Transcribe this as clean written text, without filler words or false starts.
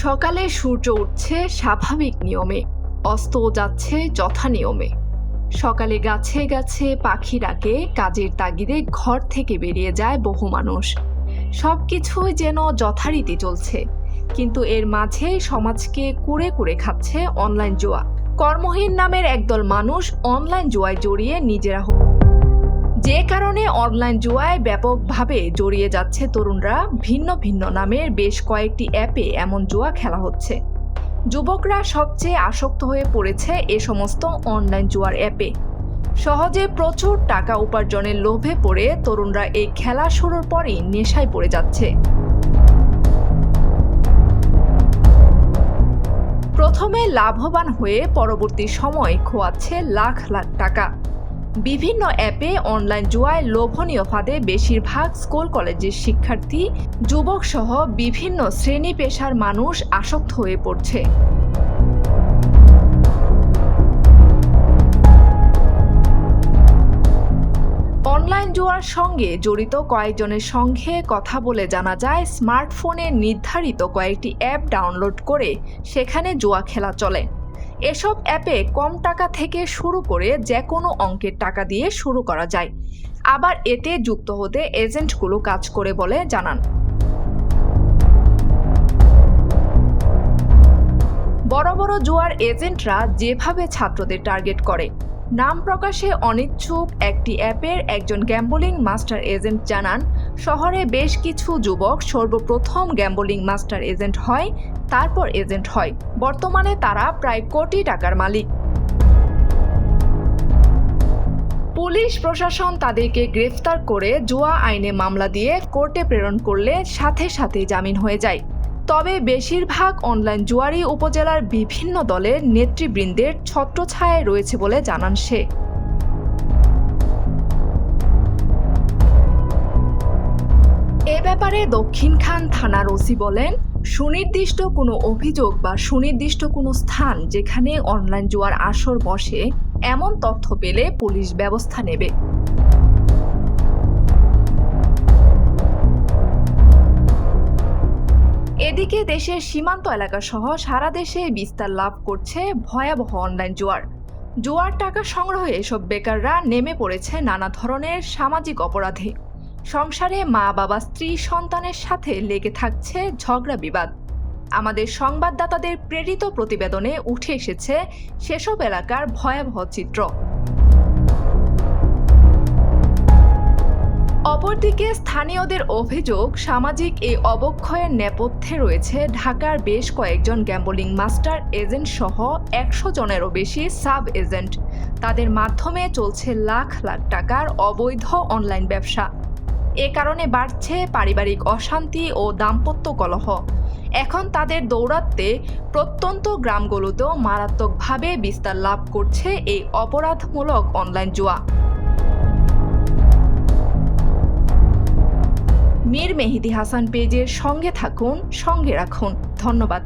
সকালে সূর্য উঠছে স্বাভাবিক নিয়মে, অস্তও যাচ্ছে যথা নিয়মে। সকালে গাছে গাছে পাখি ডাকে, কাজের তাগিদে ঘর থেকে বেরিয়ে যায় বহু মানুষ। সবকিছুই যেন যথারীতি চলছে, কিন্তু এর মাঝে সমাজকে কুরে কুরে খাচ্ছে অনলাইন জুয়া। কর্মহীন নামের একদল মানুষ অনলাইন জুয়ায় জড়িয়ে নিজেরা, যে কারণে অনলাইন জুয়ায় ব্যাপকভাবে জড়িয়ে যাচ্ছে তরুণরা। ভিন্ন ভিন্ন নামের বেশ কয়েকটি অ্যাপে এমন জুয়া খেলা হচ্ছে। যুবকরা সবচেয়ে আসক্ত হয়ে পড়েছে এ সমস্ত অনলাইন জুয়ার অ্যাপে। সহজে প্রচুর টাকা উপার্জনের লোভে পড়ে তরুণরা এই খেলা শুরুর পরই নেশায় পড়ে যাচ্ছে। প্রথমে লাভবান হয়ে পরবর্তী সময় খোয়াচ্ছে লাখ লাখ টাকা। বিভিন্ন অ্যাপে অনলাইন জুয়ায় লোভনীয় ফাঁদে বেশিরভাগ স্কুল কলেজের শিক্ষার্থী, যুবক সহ বিভিন্ন শ্রেণী পেশার মানুষ আসক্ত হয়ে পড়ছে। অনলাইন জুয়ার সঙ্গে জড়িত কয়েকজনের সঙ্গে কথা বলে জানা যায়, স্মার্টফোনে নির্ধারিত কয়েকটি অ্যাপ ডাউনলোড করে সেখানে জুয়া খেলা চলে। এসব অ্যাপে কম টাকা থেকে শুরু করে যে কোনো অঙ্কের টাকা দিয়ে শুরু করা যায়। আবার এতে যুক্ত হতে এজেন্টগুলো কাজ করে বলে জানান। বড় বড় জুয়ার এজেন্টরা যেভাবে ছাত্রদের টার্গেট করে, নাম প্রকাশে অনিচ্ছুক একটি অ্যাপের একজন গ্যাম্বলিং মাস্টার এজেন্ট জানান, শহরে বেশ কিছু যুবক সর্বপ্রথম গ্যাম্বলিং মাস্টার এজেন্ট হয়, তারপর এজেন্ট হয়। বর্তমানে তারা প্রায় কোটি টাকার মালিক। পুলিশ প্রশাসন তাদেরকে গ্রেফতার করে জুয়া আইনে মামলা দিয়ে কোর্টে প্রেরণ করলে সাথে সাথে জামিন হয়ে যায়। তবে বেশিরভাগ অনলাইন জুয়ারি উপজেলার বিভিন্ন দলের নেতৃবৃন্দের ছত্রছায়ায় রয়েছে বলে জানান সে। এ ব্যাপারে দক্ষিণখান থানার ওসি বলেন, সুনির্দিষ্ট কোনো অভিযোগ বা সুনির্দিষ্ট কোনো স্থান যেখানে অনলাইন জুয়ার আসর বসে, এমন তথ্য পেলে পুলিশ ব্যবস্থা নেবে। এদিকে দেশের সীমান্ত এলাকা সহ সারা দেশে বিস্তার লাভ করছে ভয়াবহ অনলাইন জুয়ার। জুয়ার টাকা সংগ্রহে এসব বেকাররা নেমে পড়েছে নানা ধরনের সামাজিক অপরাধে। সংসারে মা বাবা স্ত্রী সন্তানের সাথে লেগে থাকছে ঝগড়া বিবাদ। আমাদের সংবাদদাতাদের প্রেরিত প্রতিবেদনে উঠে এসেছে সেসব এলাকার ভয়াবহ চিত্র। অপরদিকে স্থানীয়দের অভিযোগ, সামাজিক এই অবক্ষয়ের নেপথ্যে রয়েছে ঢাকার বেশ কয়েকজন গ্যাম্বলিং মাস্টার এজেন্ট সহ 100 জনেরও বেশি সাব এজেন্ট। তাদের মাধ্যমে চলছে লাখ লাখ টাকার অবৈধ অনলাইন ব্যবসা। এ কারণে বাড়ছে পারিবারিক অশান্তি ও দাম্পত্য কলহ। এখন তাদের দৌরাত্ম্যে প্রত্যন্ত গ্রামগুলোতেও মারাত্মকভাবে বিস্তার লাভ করছে এই অপরাধমূলক অনলাইন জুয়া। মীর মেহেদী হাসান পেজের সঙ্গে থাকুন, সঙ্গে রাখুন। ধন্যবাদ।